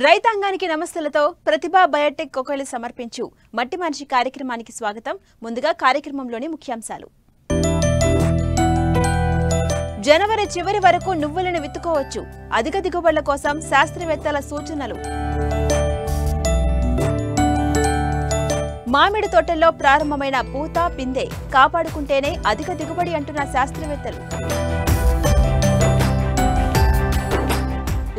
రైతాంగానికి నమస్తలతో ప్రతిభా బయోటెక్ కోకలి సమర్పించు మట్టి మనిషి కార్యక్రమానికి స్వాగతం. ముందుగా కార్యక్రమంలోని ముఖ్యాంశాలు. జనవరి చివరి వరకు నువ్వులను విత్తుకోవచ్చు. అధిక దిగుబడుల కోసం శాస్త్రవేత్తల సూచనలు. మామిడి తోటల్లో ప్రారంభమైన పూత పిందె కాపాడుకుంటేనే అధిక దిగుబడి అంటున్న శాస్త్రవేత్తలు.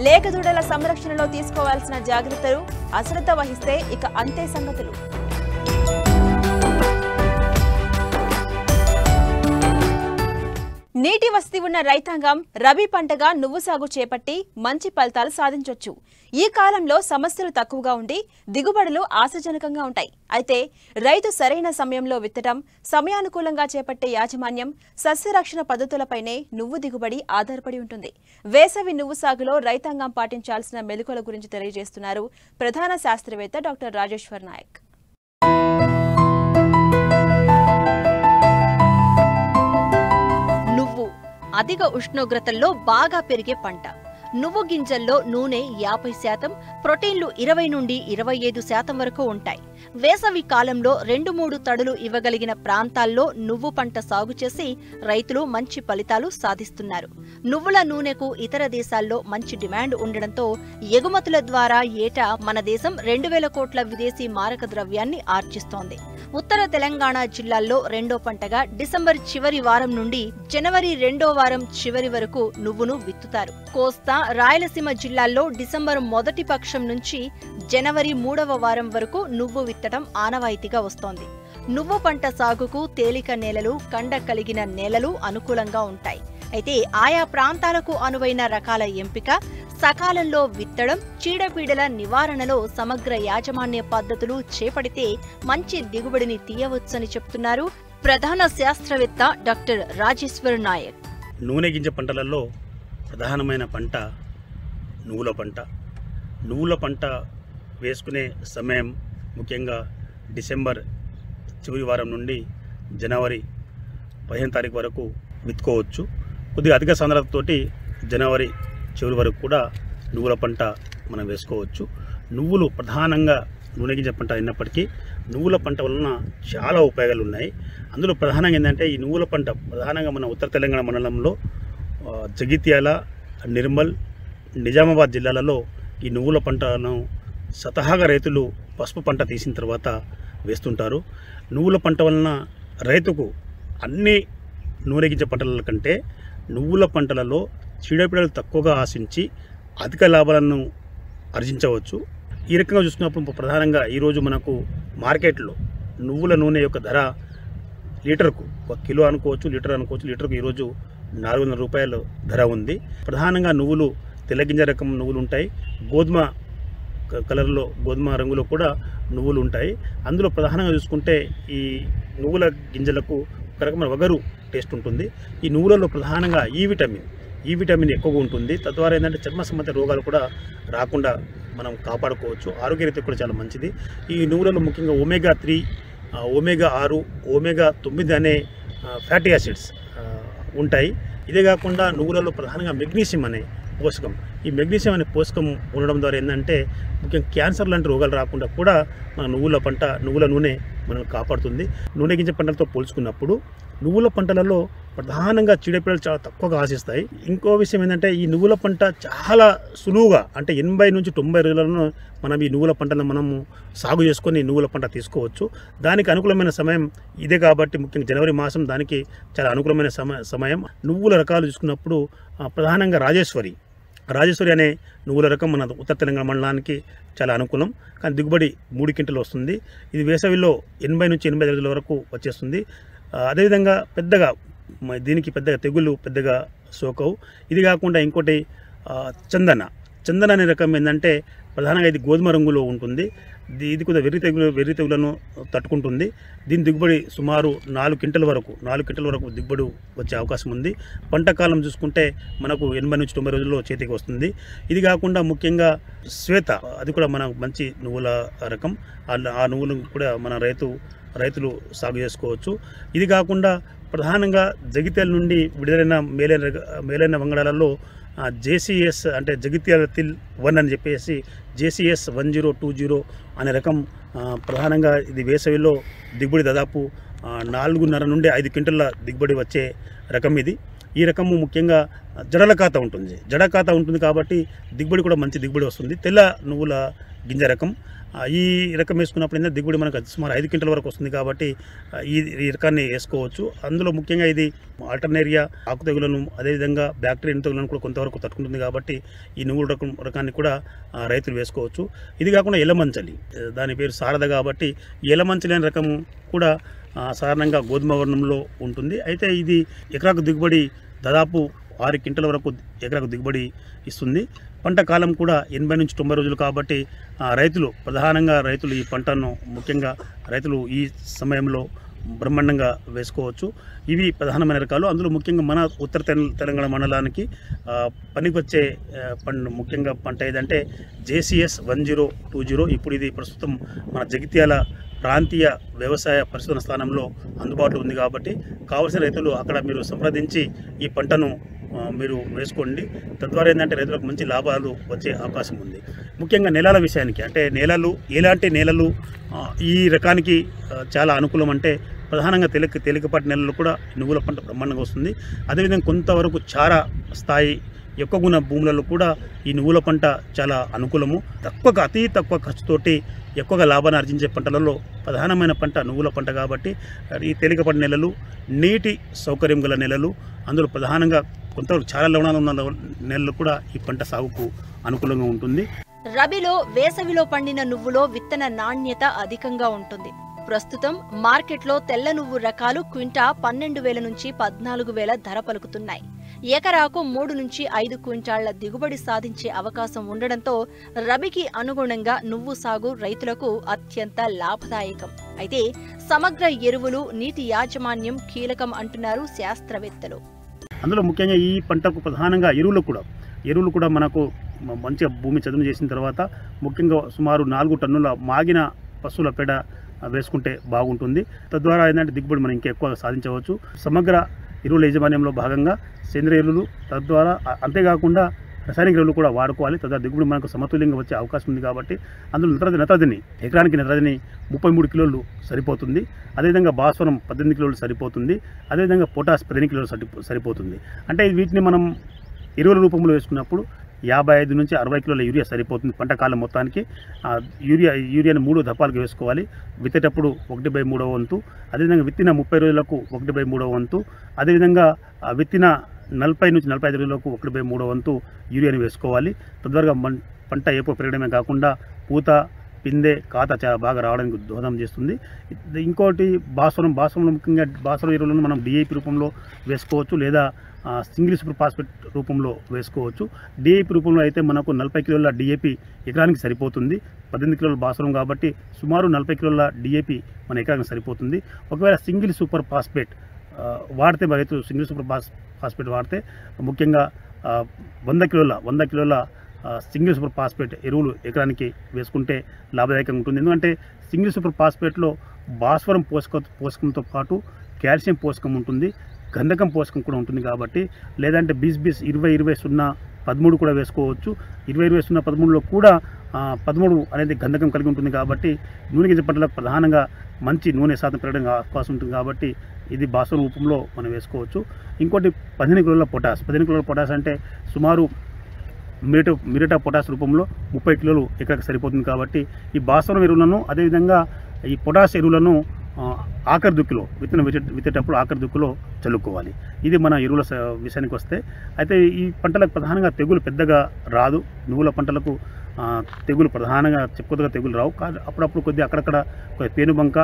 లేగదూడల సంరక్షణలో తీసుకోవాల్సిన జాగ్రత్తలు, అశ్రద్ధ వహిస్తే ఇక అంతే సంగతులు. నీటి వసతి ఉన్న రైతాంగం రబీ పంటగా నువ్వు సాగు చేపట్టి మంచి ఫలితాలు సాధించొచ్చు. ఈ కాలంలో సమస్యలు తక్కువగా ఉండి దిగుబడులు ఆశాజనకంగా ఉంటాయి. అయితే రైతు సరైన సమయంలో విత్తడం, సమయానుకూలంగా చేపట్టే యాజమాన్యం, సస్యరక్షణ పద్ధతులపైనే నువ్వు దిగుబడి ఆధారపడి ఉంటుంది. వేసవి నువ్వు సాగులో రైతాంగం పాటించాల్సిన మెలకువల గురించి తెలియజేస్తున్నారు ప్రధాన శాస్త్రవేత్త డాక్టర్ రాజేశ్వర్ నాయక్. అధిక ఉష్ణోగ్రతల్లో బాగా పెరిగే పంట. నువ్వు గింజల్లో నూనె 50%, ప్రోటీన్లు 20 నుండి 25% వరకు ఉంటాయి. వేసవి కాలంలో 2-3 తడులు ఇవ్వగలిగిన ప్రాంతాల్లో నువ్వు పంట సాగు చేసి రైతులు మంచి ఫలితాలు సాధిస్తున్నారు. నువ్వుల నూనెకు ఇతర దేశాల్లో మంచి డిమాండ్ ఉండడంతో ఎగుమతుల ద్వారా ఏటా మన దేశం 2000 కోట్ల విదేశీ మారక ద్రవ్యాన్ని ఆర్జిస్తోంది. ఉత్తర తెలంగాణ జిల్లాల్లో రెండో పంటగా డిసెంబర్ చివరి వారం నుండి జనవరి 2వ వారం చివరి వరకు నువ్వును విత్తుతారు. కోస్తా, రాయలసీమ జిల్లాల్లో డిసెంబర్ మొదటి పక్షం నుంచి జనవరి 3వ వారం వరకు నువ్వు విత్తడం ఆనవాయితీగా వస్తోంది. నువ్వు పంట సాగుకు తేలిక నేలలు, కండ కలిగిన నేలలు అనుకూలంగా ఉంటాయి. అయితే ఆయా ప్రాంతాలకు అనువైన రకాల ఎంపిక, సకాలంలో విత్తడం, చీడపీడల నివారణలో సమగ్ర యాజమాన్య పద్ధతులు చేపడితే మంచి దిగుబడిని తీయవచ్చని చెప్తున్నారు ప్రధాన శాస్త్రవేత్త డాక్టర్ రాజేశ్వర్ నాయక్. నూనె గింజ పంటలలో ప్రధానమైన పంట నువ్వుల పంట. నువ్వుల పంట వేసుకునే సమయం ముఖ్యంగా డిసెంబర్ చివరి వారం నుండి జనవరి 15వ తారీఖు వరకు విత్తుకోవచ్చు. కొద్దిగా అధిక సాంద్రతతోటి జనవరి చివరి వరకు కూడా నువ్వుల పంట మనం వేసుకోవచ్చు. నువ్వులు ప్రధానంగా నూనె గింజ పంట అయినప్పటికీ నువ్వుల పంట వలన చాలా ఉపయోగాలు ఉన్నాయి. అందులో ప్రధానంగా ఏంటంటే ఈ నువ్వుల పంట ప్రధానంగా మన ఉత్తర తెలంగాణ మండలంలో జగిత్యాల, నిర్మల్, నిజామాబాద్ జిల్లాలలో ఈ నువ్వుల పంటను స్వతహాగా రైతులు పసుపు పంట తీసిన తర్వాత వేస్తుంటారు. నువ్వుల పంట వలన రైతుకు అన్ని నూనె గింజ పంటల కంటే నువ్వుల పంటలలో చీడపీడలు తక్కువగా ఆశించి అధిక లాభాలను ఆర్జించవచ్చు. ఈ రకంగా చూసుకున్నప్పుడు ప్రధానంగా ఈరోజు మనకు మార్కెట్లో నువ్వుల నూనె యొక్క ధర లీటర్కు 1 కిలో అనుకోవచ్చు, లీటర్ అనుకోవచ్చు. లీటర్కు ఈరోజు 400 రూపాయల ధర ఉంది. ప్రధానంగా నువ్వులు తెల్లగింజ రకం నువ్వులు ఉంటాయి, గోధుమ కలర్లో గోధుమ రంగులో కూడా నువ్వులు ఉంటాయి. అందులో ప్రధానంగా చూసుకుంటే ఈ నువ్వుల గింజలకు ఒక రకమైన వగరు టేస్ట్ ఉంటుంది. ఈ నువ్వులలో ప్రధానంగా ఈ విటమిన్ ఎక్కువగా ఉంటుంది. తద్వారా ఏంటంటే చర్మ సంబంధ రోగాలు కూడా రాకుండా మనం కాపాడుకోవచ్చు. ఆరోగ్యరీత్యా కూడా చాలా మంచిది. ఈ నువ్వులలో ముఖ్యంగా ఒమేగా 3, ఒమేగా 6, ఒమేగా 9 అనే ఫ్యాటీ యాసిడ్స్ ఉంటాయి. ఇదే కాకుండా నువ్వులలో ప్రధానంగా మెగ్నీషియం అనే పోషకం, ఈ మెగ్నీషియం అనే పోషకం ఉండడం ద్వారా ఏంటంటే ముఖ్యంగా క్యాన్సర్ లాంటి రోగాలు రాకుండా కూడా మన నువ్వుల నూనె మనల్ని కాపాడుతుంది. నూనె గింజ పంటలతో పోల్చుకున్నప్పుడు నువ్వుల పంటలలో ప్రధానంగా చీడపీడలు చాలా తక్కువగా ఆశిస్తాయి. ఇంకో విషయం ఏంటంటే ఈ నువ్వుల పంట చాలా సులువుగా అంటే 80 నుంచి 90 రోజులను మనం ఈ నువ్వుల పంటను మనము సాగు చేసుకొని నువ్వుల పంట తీసుకోవచ్చు. దానికి అనుకూలమైన సమయం ఇదే కాబట్టి ముఖ్యంగా జనవరి మాసం దానికి చాలా అనుకూలమైన సమయం. నువ్వుల రకాలు చూసుకున్నప్పుడు ప్రధానంగా రాజేశ్వరి అనే నువ్వుల రకం మన ఉత్తర తెలంగాణ మండలానికి చాలా అనుకూలం. కానీ దిగుబడి 3 క్వింటలు వస్తుంది. ఇది వేసవిలో 80 నుంచి 85 రోజుల వరకు వచ్చేస్తుంది. అదేవిధంగా దీనికి పెద్దగా తెగుళ్ళు పెద్దగా సోకవు. ఇది కాకుండా ఇంకోటి చందన అనే రకం ఏంటంటే ప్రధానంగా ఇది గోధుమ రంగులో ఉంటుంది. ఇది కూడా వెర్రి తెగులను తట్టుకుంటుంది. దీని దిగుబడి సుమారు 4 క్వింటల వరకు దిగుబడి వచ్చే అవకాశం ఉంది. పంట కాలం చూసుకుంటే మనకు 80 నుంచి 90 రోజుల్లో చేతికి వస్తుంది. ఇది కాకుండా ముఖ్యంగా శ్వేత, అది కూడా మన మంచి నువ్వుల రకం. ఆ నువ్వులు కూడా మన రైతులు సాగు చేసుకోవచ్చు. ఇది కాకుండా ప్రధానంగా జగిత్యాల నుండి విడుదలైన మేలైన వంగడాలలో జేసీఎస్ అంటే జగిత్యాల తిల్ 1 అని చెప్పేసి జేసీఎస్ 1020 అనే రకం ప్రధానంగా ఇది వేసవిలో దిగుబడి దాదాపు 4.5 నుండి 5 క్వింటల్ల దిగుబడి వచ్చే రకం ఇది. ఈ రకము ముఖ్యంగా జడల ఖాతా ఉంటుంది, జడ ఖాతా ఉంటుంది కాబట్టి దిగుబడి కూడా మంచి దిగుబడి వస్తుంది. తెల్ల నువ్వుల గింజ రకం. ఈ రకం వేసుకున్నప్పుడు ఏంటంటే దిగుబడి మనకు సుమారు 5 క్వింటల వరకు వస్తుంది కాబట్టి ఈ రకాన్ని వేసుకోవచ్చు. అందులో ముఖ్యంగా ఇది ఆల్టర్నేరియా ఆకు తెగులను అదేవిధంగా బ్యాక్టీరియా తెగులను కూడా కొంతవరకు తట్టుకుంటుంది కాబట్టి ఈ నువ్వుల రకాన్ని కూడా రైతులు వేసుకోవచ్చు. ఇది కాకుండా ఎలమంచలి, దాని పేరు శారద కాబట్టి ఈ ఎలమంచలి అనే రకం కూడా సాధారణంగా గోధుమ వర్ణంలో ఉంటుంది. అయితే ఇది ఎకరాకు దిగుబడి దాదాపు 6 క్వింటల వరకు ఎకరాకు దిగుబడి ఇస్తుంది. పంట కాలం కూడా 80 నుంచి 90 రోజులు కాబట్టి ప్రధానంగా రైతులు ఈ పంటను ముఖ్యంగా రైతులు ఈ సమయంలో బ్రహ్మాండంగా వేసుకోవచ్చు. ఇవి ప్రధానమైన రకాలు. అందులో ముఖ్యంగా మన ఉత్తర తెలంగాణ మండలానికి పనికొచ్చే ముఖ్యంగా పంట ఏదంటే జేసీఎస్ 1020. ఇప్పుడు ఇది ప్రస్తుతం మన జగిత్యాల ప్రాంతీయ వ్యవసాయ పరిశోధన స్థానంలో అందుబాటులో ఉంది కాబట్టి కావలసిన రైతులు అక్కడ మీరు సంప్రదించి ఈ పంటను మీరు వేసుకోండి. తద్వారా ఏంటంటే రైతులకు మంచి లాభాలు వచ్చే అవకాశం ఉంది. ముఖ్యంగా నేలల విషయానికి అంటే ఎలాంటి నేలలు ఈ రకానికి చాలా అనుకూలం అంటే ప్రధానంగా తేలికపాటి నేలలు కూడా నువ్వుల పంట బ్రహ్మాండంగా వస్తుంది. అదేవిధంగా కొంతవరకు చారా స్థాయి ఎక్కువ ఉన్న భూములలో కూడా ఈ నువ్వుల పంట చాలా అనుకూలము. అతి తక్కువ ఖర్చుతోటి ఎక్కువగా లాభాన్ని ఆర్జించే పంటలలో ప్రధానమైన పంట నువ్వుల పంట కాబట్టి ఈ తేలికపాటి నేలలు, నీటి సౌకర్యం గల నేలలు, అందులో ప్రధానంగా కొంతవరకు చాలా లవణాలు ఉన్న నేలలు కూడా ఈ పంట సాగుకు అనుకూలంగా ఉంటుంది. రబీలో వేసవిలో పండిన నువ్వులో విత్తన నాణ్యత అధికంగా ఉంటుంది. ప్రస్తుతం మార్కెట్లో తెల్ల నువ్వు రకాలు క్వింటా 12,000 నుంచి 14,000 ధర పలుకుతున్నాయి. ఎకరాకు 3 నుంచి 5 క్వింటాళ్ల దిగుబడి సాధించే అవకాశం ఉండడంతో రబీకి అనుగుణంగా నువ్వు సాగు రైతులకు అత్యంత లాభదాయకం. అయితే సమగ్ర ఎరువులు, నీటి యాజమాన్యం కీలకం అంటున్నారు శాస్త్రవేత్తలు. అందులో ముఖ్యంగా ఈ పంటకు ప్రధానంగా ఎరువులు కూడా మనకు మంచిగా భూమి చదును చేసిన తర్వాత ముఖ్యంగా సుమారు 4 టన్నుల మాగిన పశువుల పేడ వేసుకుంటే బాగుంటుంది. తద్వారా ఏంటంటే దిగుబడి మనం ఇంకా ఎక్కువగా సాధించవచ్చు. సమగ్ర ఎరువుల యాజమాన్యంలో భాగంగా సేంద్రియ ఎరువులు, తద్వారా అంతేకాకుండా రసాయనిక ఎరువులు కూడా వాడుకోవాలి. తద్వారా దిగుబడి మనకు సమతుల్యంగా వచ్చే అవకాశం ఉంది కాబట్టి అందులో నత్రజని ఎకరానికి 33 కిలోలు సరిపోతుంది. అదేవిధంగా భాస్వరం 18 కిలోలు సరిపోతుంది. అదేవిధంగా పొటాష్ 15 కిలోలు సరిపోతుంది. అంటే వీటిని మనం ఎరువుల రూపంలో వేసుకున్నప్పుడు 55 నుంచి 60 కిలోల యూరియా సరిపోతుంది పంట కాలం మొత్తానికి. యూరియాని 3 దఫాలుగా వేసుకోవాలి. విత్తేటప్పుడు 1/3 వంతు, అదేవిధంగా విత్తిన 30 రోజులకు 1/3 వంతు, అదేవిధంగా విత్తిన 40 నుంచి 45 రోజులకు 1/3 వంతు యూరియాని వేసుకోవాలి. తద్వారా పంట ఏపో పెరగడమే కాకుండా పూత, పిందె, కాత చాలా బాగా రావడానికి దోహదం చేస్తుంది. ఇంకోటి భాస్వరంలో ముఖ్యంగా భాస్వరం ఎరువులను మనం డిఏపి రూపంలో వేసుకోవచ్చు లేదా సింగిల్ సూపర్ ఫాస్ఫేట్ రూపంలో వేసుకోవచ్చు. డిఏపి రూపంలో అయితే మనకు 40 కిలోల డిఏపి ఎకరానికి సరిపోతుంది. 18 కిలోల భాస్వరం కాబట్టి సుమారు 40 కిలోల డిఏపి మన ఎకరానికి సరిపోతుంది. ఒకవేళ సింగిల్ సూపర్ ఫాస్ఫేట్ వాడితే రైతు సింగిల్ సూపర్ ఫాస్ఫేట్ వాడితే ముఖ్యంగా 100 కిలోల సింగిల్ సూపర్ ఫాస్ఫేట్ ఎరువులు ఎకరానికి వేసుకుంటే లాభదాయకంగా ఉంటుంది. ఎందుకంటే సింగిల్ సూపర్ ఫాస్ఫేట్లో భాస్వరం పోషకంతో పాటు కాల్షియం పోషకం ఉంటుంది, గంధకం పోషకం కూడా ఉంటుంది కాబట్టి లేదంటే 20-20-0-13 కూడా వేసుకోవచ్చు. 20-20-0-13లో కూడా 13 అనేది గంధకం కలిగి ఉంటుంది కాబట్టి నూనె గింజ పంటలకు ప్రధానంగా మంచి నూనె శాతం పెరగడానికి అవకాశం ఉంటుంది కాబట్టి ఇది భాస్వరం రూపంలో మనం వేసుకోవచ్చు. ఇంకోటి 15 కిలోల పొటాష్ అంటే సుమారు మిరటా పొటాష్ రూపంలో 30 కిలోలు ఎకరానికి సరిపోతుంది కాబట్టి ఈ భాస్వరం ఎరువులను అదేవిధంగా ఈ పొటాష్ ఎరువులను ఆఖరి దుక్కులో విత్తేటప్పుడు ఆఖరి దుక్కులో చల్లుకోవాలి. ఇది మన ఎరువుల విషయానికి వస్తే అయితే ఈ పంటలకు ప్రధానంగా తెగులు పెద్దగా రాదు. నువ్వుల పంటలకు తెగులు ప్రధానంగా చెప్పుకోదగా తెగులు రావు. కానీ అప్పుడప్పుడు కొద్దిగా అక్కడక్కడ పేనుబంక,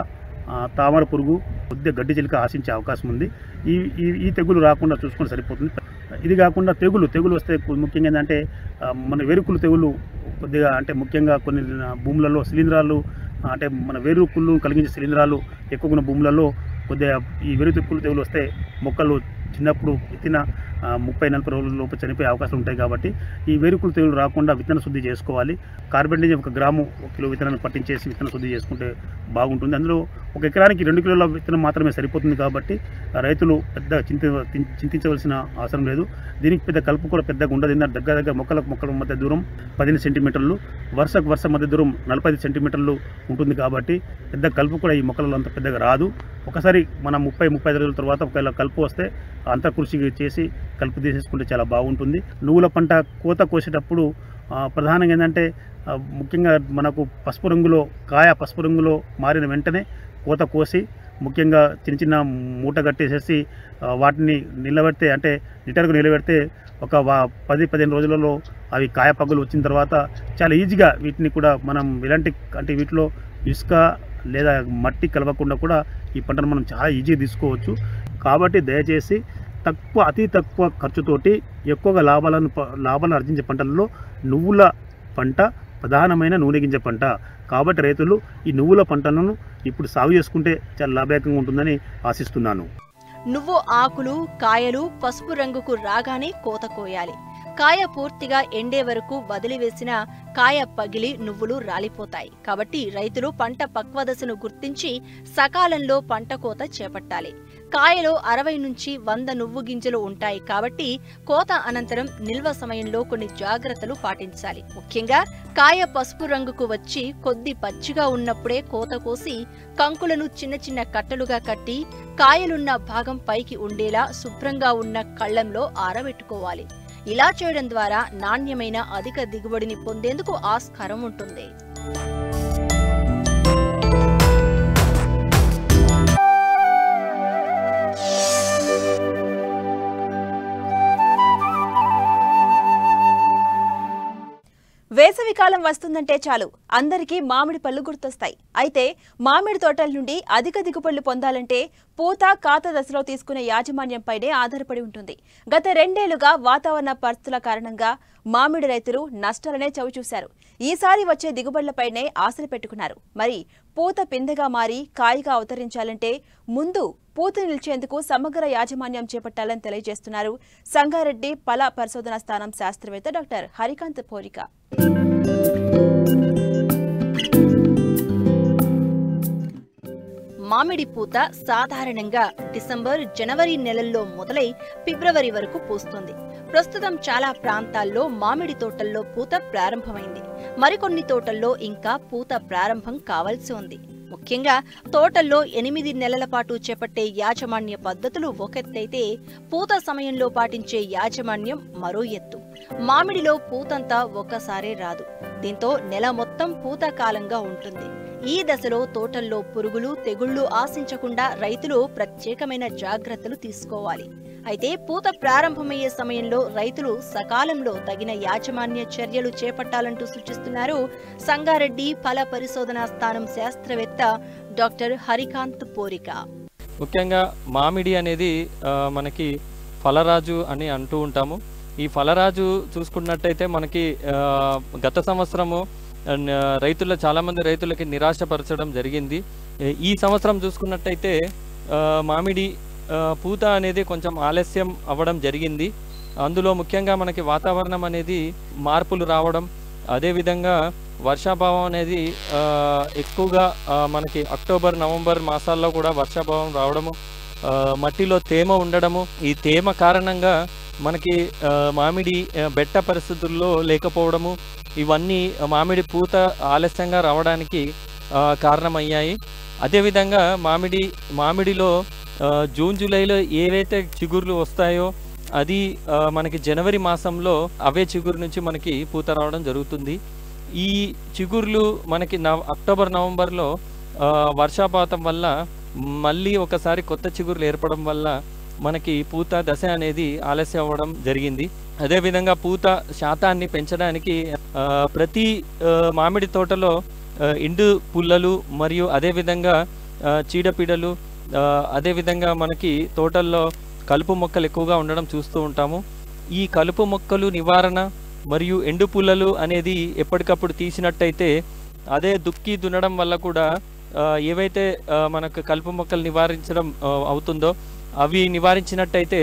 తామర పురుగు, కొద్దిగా గడ్డి చిలుక ఆశించే అవకాశం ఉంది. ఈ తెగులు రాకుండా చూసుకుంటే సరిపోతుంది. ఇది కాకుండా తెగులు వస్తే ముఖ్యంగా ఏంటంటే మన వేరుకుళ్ళు తెగులు కొద్దిగా అంటే ముఖ్యంగా కొన్ని భూములలో శిలీంధ్రాలు అంటే మన వేరుకుళ్ళు కలిగించే శిలీంధ్రాలు ఎక్కువ ఉన్న భూములలో కొద్దిగా ఈ వేరుకుళ్ళు తెగులు వస్తే మొక్కలు చిన్నప్పుడు విత్తిన 30-40 రోజుల లోపు చనిపోయే అవకాశాలు ఉంటాయి. కాబట్టి ఈ వేరుకుళ్ళు తెగులు రాకుండా విత్తన శుద్ధి చేసుకోవాలి. కార్బెండిజం 1 గ్రాము 1 కిలో విత్తనాన్ని పట్టించేసి విత్తన శుద్ధి చేసుకుంటే బాగుంటుంది. అందులో 1 ఎకరానికి 2 కిలోల విత్తనం మాత్రమే సరిపోతుంది. కాబట్టి రైతులు పెద్ద చింతించవలసిన అవసరం లేదు. దీనికి పెద్ద కలుపు కూడా పెద్దగా ఉండదు. దగ్గర మొక్కల మధ్య దూరం 15 సెంటీమీటర్లు, వరుస మధ్య దూరం 45 సెంటీమీటర్లు ఉంటుంది. కాబట్టి పెద్ద కలుపు కూడా ఈ మొక్కలలో అంత పెద్దగా రాదు. ఒకసారి మనం 30-35 రోజుల తర్వాత ఒకవేళ కలుపు వస్తే అంతర్కృషి చేసి కలుపు తీసేసుకుంటే చాలా బాగుంటుంది. నువ్వుల పంట కోత కోసేటప్పుడు ప్రధానంగా ఏంటంటే ముఖ్యంగా మనకు పసుపు రంగులో మారిన వెంటనే కోత కోసి ముఖ్యంగా చిన్న మూట కట్టేసేసి వాటిని నిలబెడితే అంటే లిటర్కు నిలబెడితే ఒక 10-15 రోజులలో అవి కాయ పగులు వచ్చిన తర్వాత చాలా ఈజీగా వీటిని కూడా మనం ఎలాంటి అంటే వీటిలో ఇసుక లేదా మట్టి కలవకుండా కూడా ఈ పంటను మనం చాలా ఈజీగా తీసుకోవచ్చు. కాబట్టి దయచేసి అతి తక్కువ ఖర్చుతోటి ఎక్కువగా లాభాలను ఆర్జించే పంటలలో నువ్వుల పంట ప్రధానమైన నూనె గింజ పంట. కాబట్టి రైతులు ఈ నువ్వుల పంటలను ఇప్పుడు సాగు చేసుకుంటే చాలా లాభదాయకంగా ఉంటుందని ఆశిస్తున్నాను. నువ్వు ఆకులు కాయలు పసుపు రంగుకు రాగానే కోత కోయాలి. కాయ పూర్తిగా ఎండే వరకు వదిలివేసిన కాయ పగిలి నువ్వులు రాలిపోతాయి. కాబట్టి రైతులు పంట పక్వదశను గుర్తించి సకాలంలో పంట కోత చేపట్టాలి. కాయలో 60 నుంచి 100 నువ్వు గింజలు ఉంటాయి. కాబట్టి కోత అనంతరం నిల్వ సమయంలో కొన్ని జాగ్రత్తలు పాటించాలి. ముఖ్యంగా కాయ పసుపు రంగుకు వచ్చి కొద్ది పచ్చిగా ఉన్నప్పుడే కోత కోసి కంకులను చిన్న కట్టలుగా కట్టి కాయలున్న భాగం పైకి ఉండేలా శుభ్రంగా ఉన్న కళ్లంలో ఆరబెట్టుకోవాలి. ఇలా చేయడం ద్వారా నాణ్యమైన అధిక దిగుబడిని పొందేందుకు ఆస్కారం ఉంటుంది. వేసవికాలం వస్తుందంటే చాలు అందరికీ మామిడి పళ్ళు గుర్తొస్తాయి. అయితే మామిడి తోటల నుండి అధిక దిగుబడులు పొందాలంటే పూత కాత దశలో తీసుకునే యాజమాన్యంపైనే ఆధారపడి ఉంటుంది. గత 2 ఏళ్లుగా వాతావరణ పరిస్థితుల కారణంగా మామిడి రైతులు నష్టాలనే చవిచూశారు. ఈసారి వచ్చే దిగుబడులపైనే ఆశలు పెట్టుకున్నారు. మరి పూత పిందెగా మారి కాయగా అవతరించాలంటే ముందు పూత నిలిచేందుకు సమగ్ర యాజమాన్యం చేపట్టాలని తెలియజేస్తున్నారు సంగారెడ్డి ఫల పరిశోధన స్థానం శాస్త్రవేత్త డాక్టర్ హరికాంత్ పోరిక. మామిడి పూత సాధారణంగా డిసెంబర్, జనవరి నెలల్లో మొదలై ఫిబ్రవరి వరకు పూస్తుంది. ప్రస్తుతం చాలా ప్రాంతాల్లో మామిడి తోటల్లో పూత ప్రారంభమైంది. మరికొన్ని తోటల్లో ఇంకా పూత ప్రారంభం కావాల్సి ఉంది. ముఖ్యంగా తోటల్లో 8 నెలల పాటు చేపట్టే యాజమాన్య పద్ధతులు ఒకెత్తైతే పూత సమయంలో పాటించే యాజమాన్యం మరో ఎత్తు. మామిడిలో పూతంతా ఒక్కసారే రాదు. దీంతో నెల మొత్తం పూత కాలంగా ఉంటుంది. ఈ దశలో తోటల్లో పురుగులు, తెగుళ్లు ఆశించకుండా రైతులు ప్రత్యేకమైన జాగ్రత్తలు తీసుకోవాలి. అయితే పూత ప్రారంభమయ్యే సమయంలో రైతులు సకాలంలో తగిన యాజమాన్య చర్యలు చేపట్టాలంటూ సూచిస్తున్నారు సంగారెడ్డి ఫల పరిశోధనా స్థానం శాస్త్రవేత్త డాక్టర్ హరికాంత్ పోరిక. ముఖ్యంగా మామిడి అనేది మనకి ఫలరాజు అని అంటూ ఉంటాము. ఈ ఫలరాజు చూసుకున్నట్టయితే మనకి గత సంవత్సరము చాలామంది రైతులకి నిరాశపరచడం జరిగింది. ఈ సంవత్సరం చూసుకున్నట్టయితే మామిడి పూత అనేది కొంచెం ఆలస్యం అవ్వడం జరిగింది. అందులో ముఖ్యంగా మనకి వాతావరణం అనేది మార్పులు రావడం, అదేవిధంగా వర్షాభావం అనేది ఎక్కువగా మనకి అక్టోబర్, నవంబర్ మాసాల్లో కూడా వర్షాభావం రావడము, మట్టిలో తేమ ఉండడము, ఈ తేమ కారణంగా మనకి మామిడి బెట్ట పరిస్థితుల్లో లేకపోవడము, ఇవన్నీ మామిడి పూత ఆలస్యంగా రావడానికి కారణమయ్యాయి. అదేవిధంగా మామిడిలో జూన్, జూలైలో ఏవైతే చిగుర్లు వస్తాయో అది మనకి జనవరి మాసంలో అవే చిగురు నుంచి మనకి పూత రావడం జరుగుతుంది. ఈ చిగుర్లు మనకి అక్టోబర్, నవంబర్లో వర్షాపాతం వల్ల మళ్ళీ ఒకసారి కొత్త చిగుర్లు ఏర్పడడం వల్ల మనకి పూత దశ అనేది ఆలస్యం అవ్వడం జరిగింది. అదేవిధంగా పూత శాతాన్ని పెంచడానికి ప్రతి మామిడి తోటలో ఎండు పుల్లలు మరియు అదేవిధంగా చీడపీడలు, అదేవిధంగా మనకి తోటల్లో కలుపు మొక్కలు ఎక్కువగా ఉండడం చూస్తూ ఉంటాము. ఈ కలుపు మొక్కలు నివారణ మరియు ఎండు పుల్లలు అనేది ఎప్పటికప్పుడు తీసినట్టయితే అదే దున్నడం వల్ల కూడా ఏవైతే మనకు కలుపు మొక్కలు నివారించడం అవుతుందో అవి నివారించినట్టయితే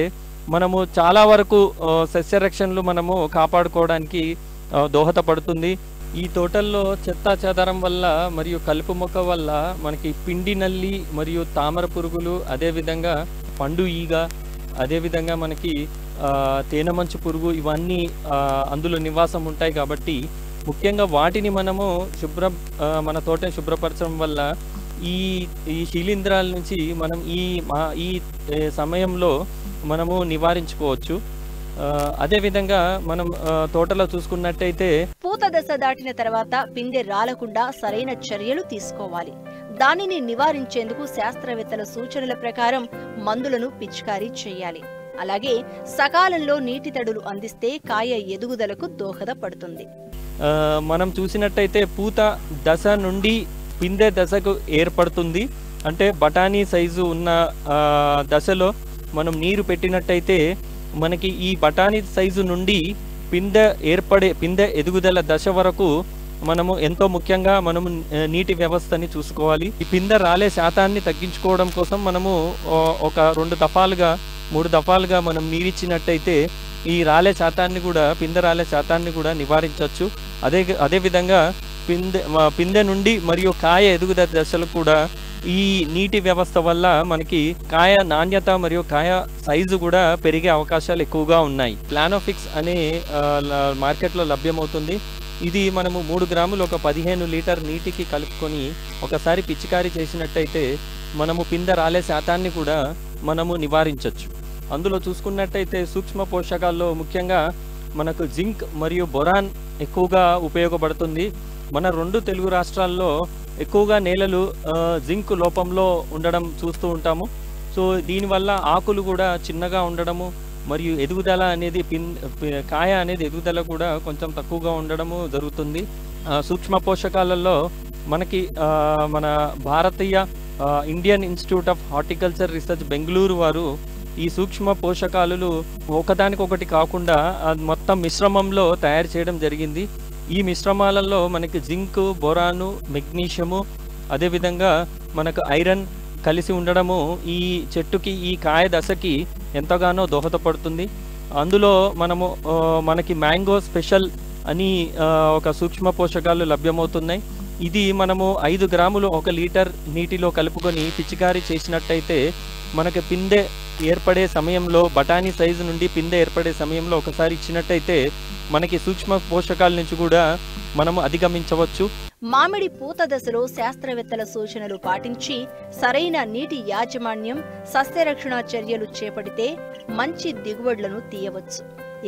మనము చాలా వరకు సస్యరక్షణలు మనము కాపాడుకోవడానికి దోహదపడుతుంది. ఈ తోటల్లో చెత్తా చెదారం వల్ల మరియు కలుపు మొక్క వల్ల మనకి పిండి నల్లి మరియు తామర పురుగులు, అదేవిధంగా పండు ఈగ, అదేవిధంగా మనకి తేనె మంచు పురుగు, ఇవన్నీ అందులో నివాసం ఉంటాయి. కాబట్టి ముఖ్యంగా వాటిని మనము మన తోటని శుభ్రపరచడం వల్ల ఈ శిలీంధ్రాల నుంచి మనం ఈ సమయంలో మనము నివారించుకోవచ్చు. అదేవిధంగా మనం తోటలో చూసుకున్నట్టయితే పూత దశ దాటిన తర్వాత పిందె రాలకుండా సరైన చర్యలు తీసుకోవాలి. దానిని నివారించేందుకు శాస్త్రవేత్తల సూచనల ప్రకారం మందులను పిచికారీ చేయాలి. అలాగే సకాలంలో నీటి తడులు అందిస్తే కాయ ఎదుగుదలకు దోహదపడుతుంది. మనం చూసినట్టయితే పూత దశ నుండి పిందె దశకు ఏర్పడుతుంది. అంటే బఠానీ సైజు ఉన్న దశలో మనం నీరు పెట్టినట్టయితే మనకి ఈ బఠానీ సైజు నుండి పిందె ఎదుగుదల దశ వరకు మనము ఎంతో ముఖ్యంగా మనము నీటి వ్యవస్థని చూసుకోవాలి. ఈ పిందె రాలే శాతాన్ని తగ్గించుకోవడం కోసం మనము ఒక 2 దఫాలుగా 3 దఫాలుగా మనం నీరిచ్చినట్టయితే ఈ పిందె రాలే శాతాన్ని కూడా నివారించవచ్చు. అదేవిధంగా పిందె నుండి మరియు కాయ ఎదుగుదల దశలు కూడా ఈ నీటి వ్యవస్థ వల్ల మనకి కాయ నాణ్యత మరియు కాయ సైజు కూడా పెరిగే అవకాశాలు ఎక్కువగా ఉన్నాయి. ప్లానోఫిక్స్ అనే మార్కెట్లో లభ్యమవుతుంది. ఇది మనము 3 గ్రాములు ఒక 15 లీటర్ నీటికి కలుపుకొని ఒకసారి పిచికారీ చేసినట్టయితే మనము పిందె రాలే శాతాన్ని కూడా మనము నివారించవచ్చు. అందులో చూసుకున్నట్టయితే సూక్ష్మ పోషకాల్లో ముఖ్యంగా మనకు జింక్ మరియు బొరాన్ ఎక్కువగా ఉపయోగపడుతుంది. మన 2 తెలుగు రాష్ట్రాల్లో ఎక్కువగా నేలలు జింక్ లోపంలో ఉండడం చూస్తూ ఉంటాము. సో దీనివల్ల ఆకులు కూడా చిన్నగా ఉండడము మరియు ఎదుగుదల అనేది కాయ అనేది ఎదుగుదల కూడా కొంచెం తక్కువగా ఉండడము జరుగుతుంది. సూక్ష్మ పోషకాలలో మనకి మన భారతీయ Indian institute of horticulture research Bengaluru వారు ఈ సూక్ష్మ పోషకాలు ఒకదానికొకటి కాకుండా మొత్తం మిశ్రమంలో తయారు చేయడం జరిగింది. ఈ మిశ్రమాలలో మనకి జింక్, బొరాను, మెగ్నీషియము, అదేవిధంగా మనకు ఐరన్ కలిసి ఉండడము ఈ చెట్టుకి ఈ కాయ దశకి ఎంతగానో దోహదపడుతుంది. అందులో మనకి మ్యాంగో స్పెషల్ అని ఒక సూక్ష్మ పోషకాలు లభ్యమవుతున్నాయి. ఇది మనము 5 గ్రాములు 1 లీటర్ నీటిలో కలుపుకొని పిచికారీ చేసినట్టయితే మనకి పిందె ఏర్పడే సమయంలో బఠానీ సైజు నుండి పిందె ఏర్పడే సమయంలో ఒకసారి ఇచ్చినట్టయితే మనకి సూక్ష్మ పోషకాల నుంచి కూడా మనము అధిగమించవచ్చు. మామిడి పూత దశలో శాస్త్రవేత్తల సూచనలు పాటించి సరైన నీటి యాజమాన్యం, సస్యరక్షణ చర్యలు చేపడితే మంచి దిగుబడులను తీయవచ్చు.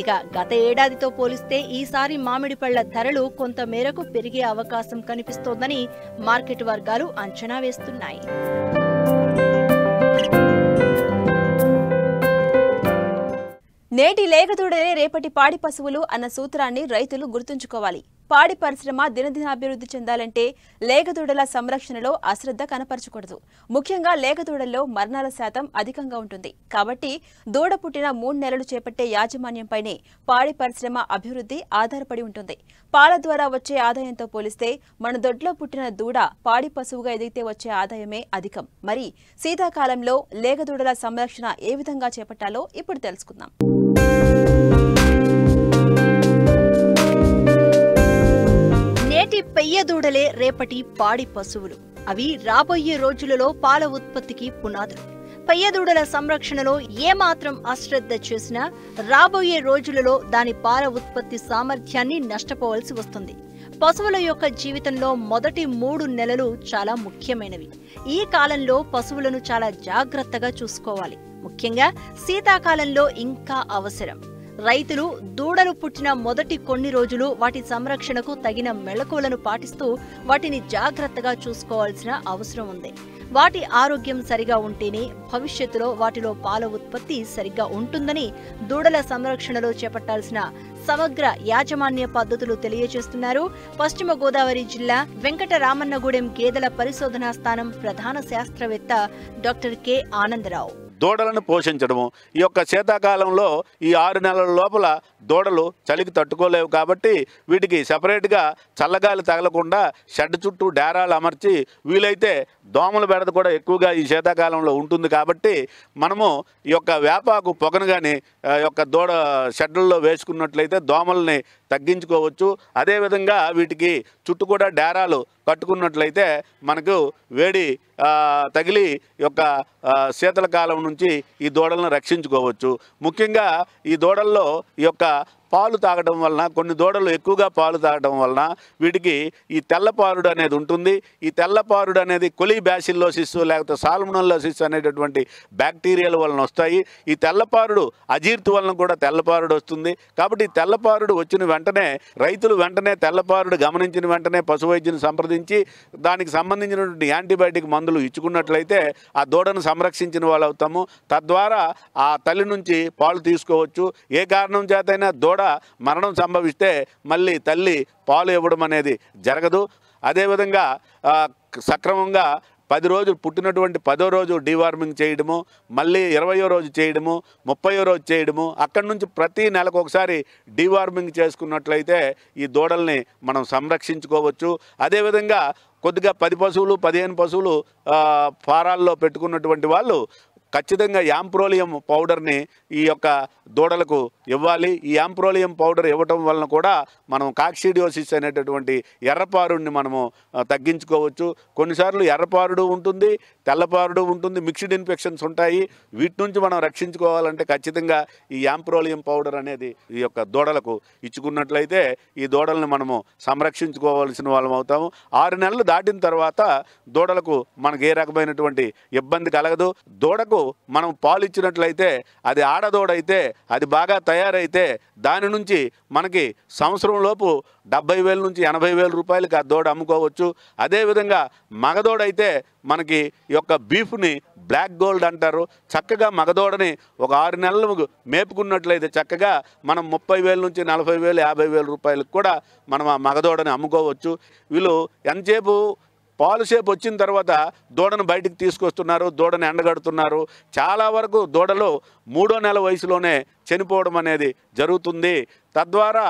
ఇక గత ఏడాదితో పోలిస్తే ఈసారి మామిడి పళ్ల ధరలు కొంత మేరకు పెరిగే అవకాశం కనిపిస్తోందని మార్కెట్ వర్గాలు అంచనా వేస్తున్నాయి. నేటి లేగదూడలే రేపటి పాడి పశువులు అన్న సూత్రాన్ని రైతులు గుర్తుంచుకోవాలి. పాడి పరిశ్రమ దినదినాభివృద్ధి చెందాలంటే లేగదూడల సంరక్షణలో అశ్రద్ధ కనపరచకూడదు. ముఖ్యంగా లేగదూడల్లో మరణాల శాతం అధికంగా ఉంటుంది. కాబట్టి దూడ పుట్టిన 3 నెలలు చేపట్టే యాజమాన్యంపైనే పాడి పరిశ్రమ అభివృద్ధి ఆధారపడి ఉంటుంది. పాల ద్వారా వచ్చే ఆదాయంతో పోలిస్తే మన దొడ్లో పుట్టిన దూడ పాడి పశువుగా ఎదిగితే వచ్చే ఆదాయమే అధికం. మరి శీతాకాలంలో లేగదూడల సంరక్షణ ఏ విధంగా చేపట్టాలో ఇప్పుడు తెలుసుకుందాం. నేటి పెయ్య దూడలే రేపటి పాడి పశువులు. అవి రాబోయే రోజులలో పాల ఉత్పత్తికి పునాదులు. పెయ్య దూడల సంరక్షణలో ఏమాత్రం అశ్రద్ధ చేసినా రాబోయే రోజులలో దాని పాల ఉత్పత్తి సామర్థ్యాన్ని నష్టపోవలసి వస్తుంది. పశువుల యొక్క జీవితంలో మొదటి 3 నెలలు చాలా ముఖ్యమైనవి. ఈ కాలంలో పశువులను చాలా జాగ్రత్తగా చూసుకోవాలి. ముఖ్యంగా శీతాకాలంలో ఇంకా అవసరం. రైతులు దూడలు పుట్టిన మొదటి కొన్ని రోజులు వాటి సంరక్షణకు తగిన మెళకువలను పాటిస్తూ వాటిని జాగ్రత్తగా చూసుకోవాల్సిన అవసరం ఉంది. వాటి ఆరోగ్యం సరిగా ఉంటేనే భవిష్యత్తులో వాటిలో పాల ఉత్పత్తి సరిగ్గా ఉంటుందని దూడల సంరక్షణలో చేపట్టాల్సిన సమగ్ర యాజమాన్య పద్ధతులు తెలియజేస్తున్నారు పశ్చిమ గోదావరి జిల్లా వెంకటరామన్నగూడెం గేదెల పరిశోధనా స్థానం ప్రధాన శాస్త్రవేత్త డాక్టర్ కె ఆనందరావు. దూడలను పోషించడము. ఈ యొక్క శీతాకాలంలో ఈ 6 నెలల లోపల దూడలు చలికి తట్టుకోలేవు కాబట్టి వీటికి సెపరేట్గా చల్లగాలి తగలకుండా షెడ్ చుట్టూ డేరాలు అమర్చి వీలైతే దోమల బెడద కూడా ఎక్కువగా ఈ శీతాకాలంలో ఉంటుంది కాబట్టి మనము ఈ యొక్క వేపాకు పొగను కానీ యొక్క దూడ షెడ్లలో వేసుకున్నట్లయితే దోమల్ని తగ్గించుకోవచ్చు. అదేవిధంగా వీటికి చుట్టూ కూడా డేరాలు కట్టుకున్నట్లయితే మనకు వేడి తగిలి యొక్క శీతల నుంచి ఈ దూడలను రక్షించుకోవచ్చు. ముఖ్యంగా ఈ దూడల్లో ఈ యొక్క పాలు తాగడం వలన, కొన్ని దూడలు ఎక్కువగా పాలు తాగడం వలన వీటికి ఈ తెల్లపారుడు అనేది ఉంటుంది. ఈ తెల్లపారుడు అనేది కొలీబ్యాసిల్లోసిస్ లేకపోతే సాల్మోనెల్లోసిస్ అనేటటువంటి బ్యాక్టీరియాల వలన వస్తాయి. ఈ తెల్లపారుడు అజీర్తి వలన కూడా తెల్లపారుడు వస్తుంది. కాబట్టి ఈ తెల్లపారుడు వచ్చిన వెంటనే రైతులు వెంటనే తెల్లపారుడు గమనించిన వెంటనే పశు వైద్యుని సంప్రదించి దానికి సంబంధించినటువంటి యాంటీబయాటిక్ మందులు ఇచ్చుకున్నట్లయితే ఆ దూడను సంరక్షించిన వాళ్ళు అవుతాము. తద్వారా ఆ తల్లి నుంచి పాలు తీసుకోవచ్చు. ఏ కారణం చేతైనా దూడ మరణం సంభవిస్తే మళ్ళీ తల్లి పాలు ఇవ్వడం అనేది జరగదు. అదేవిధంగా సక్రమంగా 10 రోజులు పుట్టినటువంటి 10వ రోజు డీవార్మింగ్ చేయడము, మళ్ళీ 20వ రోజు చేయడము, 30వ రోజు చేయడము, అక్కడి నుంచి ప్రతి నెలకు ఒకసారి డీవార్మింగ్ చేసుకున్నట్లయితే ఈ దూడల్ని మనం సంరక్షించుకోవచ్చు. అదేవిధంగా కొద్దిగా 10 పశువులు 15 పశువులు ఫారాల్లో పెట్టుకున్నటువంటి వాళ్ళు ఖచ్చితంగా యాంప్రోలియం పౌడర్ని ఈ యొక్క దూడలకు ఇవ్వాలి. ఈ యాంప్రోలియం పౌడర్ ఇవ్వటం వలన కూడా మనం కాక్సిడియోసిస్ అనేటటువంటి ఎర్రపారుడిని మనము తగ్గించుకోవచ్చు. కొన్నిసార్లు ఎర్రపారుడు ఉంటుంది, తెల్లపారుడు ఉంటుంది, మిక్స్డ్ ఇన్ఫెక్షన్స్ ఉంటాయి. వీటి నుంచి మనం రక్షించుకోవాలంటే ఖచ్చితంగా ఈ యాంప్రోలియం పౌడర్ అనేది ఈ యొక్క దూడలకు ఇచ్చుకున్నట్లయితే ఈ దూడలను మనము సంరక్షించుకోవాల్సిన వాళ్ళం అవుతాము. 6 నెలలు దాటిన తర్వాత దూడలకు మనకు ఏ రకమైనటువంటి ఇబ్బంది కలగదు. దూడకు మనం పాలు ఇచ్చినట్లయితే అది ఆడదూడైతే అది బాగా తయారైతే దాని నుంచి మనకి సంవత్సరంలోపు 70,000 నుంచి 80,000 రూపాయలకి ఆ దూడ అమ్ముకోవచ్చు. అదేవిధంగా మగదూడైతే మనకి ఈ యొక్క బీఫ్ని బ్లాక్ గోల్డ్ అంటారు. చక్కగా మగదూడని ఒక 6 నెలలు మేపుకున్నట్లయితే చక్కగా మనం 30,000 నుంచి 40,000 50,000 రూపాయలకు కూడా మనం ఆ మగదూడని అమ్ముకోవచ్చు. వీళ్ళు ఎంతసేపు పాలు సేపు వచ్చిన తర్వాత దూడను బయటికి తీసుకొస్తున్నారు, దూడను ఎండగడుతున్నారు. చాలా వరకు దూడలు 3వ నెల వయసులోనే చనిపోవడం అనేది జరుగుతుంది. తద్వారా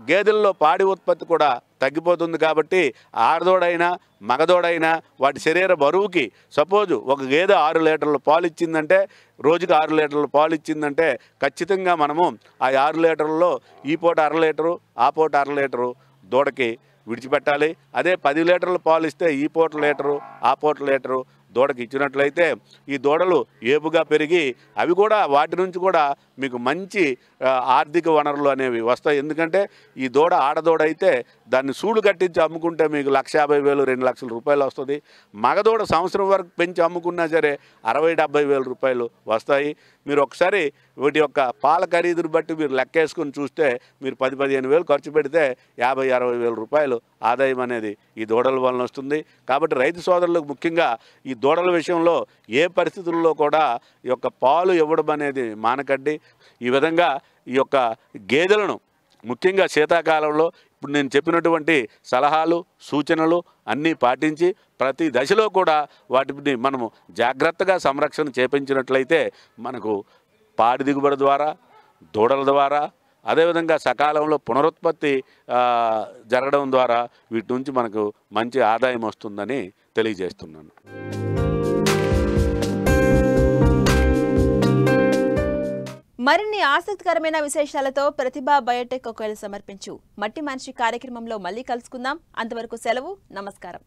గేదెల్లో పాడి ఉత్పత్తి కూడా తగ్గిపోతుంది. కాబట్టి ఆడదూడైనా మగదూడైనా వాటి శరీర బరువుకి సపోజు ఒక గేదె 6 లీటర్ల పాలు ఇచ్చిందంటే, రోజుకి 6 లీటర్ల పాలు ఇచ్చిందంటే ఖచ్చితంగా మనము ఆ 6 లీటర్లలో ఈ పూట 1/2 లీటరు, ఆ పూట 1/2 లీటరు దూడకి విడిచిపెట్టాలి. అదే 10 లీటర్ల పాలు ఇస్తే ఈ పూట లీటరు, ఆ పూట లీటరు దూడకి ఇచ్చినట్లయితే ఈ దూడలు ఏపుగా పెరిగి అవి కూడా వాటి నుంచి కూడా మీకు మంచి ఆర్థిక వనరులు అనేవి వస్తాయి. ఎందుకంటే ఈ దూడ ఆడదూడ అయితే దాన్ని సూడు కట్టించి అమ్ముకుంటే మీకు 1,50,000 2 లక్షల రూపాయలు వస్తుంది. మగదూడ సంవత్సరం వరకు పెంచి అమ్ముకున్నా సరే 60,000-70,000 రూపాయలు వస్తాయి. మీరు ఒకసారి వీటి యొక్క పాల ఖరీదును బట్టి మీరు లెక్కేసుకొని చూస్తే మీరు 10-15,000 ఖర్చు పెడితే 50,000-60,000 రూపాయలు ఆదాయం అనేది ఈ దూడల వలన వస్తుంది. కాబట్టి రైతు సోదరులకు ముఖ్యంగా ఈ దూడల విషయంలో ఏ పరిస్థితుల్లో కూడా ఈ యొక్క పాలు ఇవ్వడం అనేది మానకండి. ఈ విధంగా ఈ యొక్క గేదెలను ముఖ్యంగా శీతాకాలంలో ఇప్పుడు నేను చెప్పినటువంటి సలహాలు సూచనలు అన్నీ పాటించి ప్రతి దశలో కూడా వాటిని మనము జాగ్రత్తగా సంరక్షణ చేపించినట్లయితే మనకు పాడి దిగుబడి ద్వారా, దూడల ద్వారా, అదేవిధంగా సకాలంలో పునరుత్పత్తి జరగడం ద్వారా వీటి నుంచి మనకు మంచి ఆదాయం వస్తుందని తెలియజేస్తున్నాను. మరిన్ని ఆసక్తికరమైన విశేషాలతో ప్రతిభా బయోటెక్ ఒకవేళ సమర్పించు మట్టి మనిషి కార్యక్రమంలో మళ్ళీ కలుసుకుందాం. అంతవరకు సెలవు. నమస్కారం.